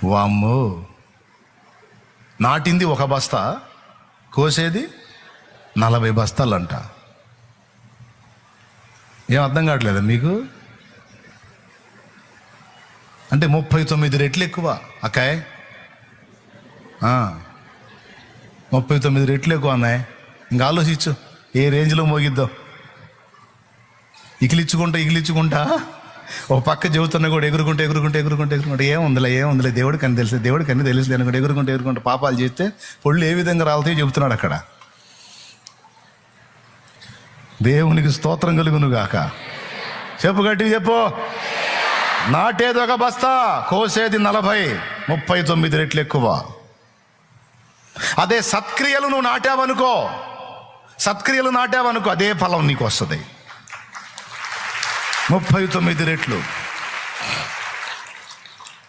వామ్మో, నాటింది ఒక బస్తా, కోసేది 40 బస్తాలంట. ఏం అర్థం కావట్లేదా మీకు? అంటే 39 రెట్లు ఎక్కువ అక్కాయ్, 39 రెట్లు ఎక్కువ అన్నాయి. ఇంకా ఆలోచించు ఏ రేంజ్లో మోగిద్దాం. ఇకిలిచ్చుకుంటా ఒక పక్క చెబుతున్నా కూడా ఎగురుకుంటే ఏముందిలే దేవుడికి అని తెలుసు అనుకుంటే ఎగురుకుంటే పాపాలు చేస్తే పొళ్ళు ఏ విధంగా రాలుతాయో చెబుతున్నాడు అక్కడ. దేవునికి స్తోత్రం కలుగును గాక. చెప్పు, గట్టిగా చెప్పు. నాటేది ఒక బస్తా, కోసేది 40, 39 రెట్లు ఎక్కువ. అదే సత్క్రియలు నువ్వు నాటావనుకో, అదే ఫలం నీకు వస్తుంది, 39 రెట్లు.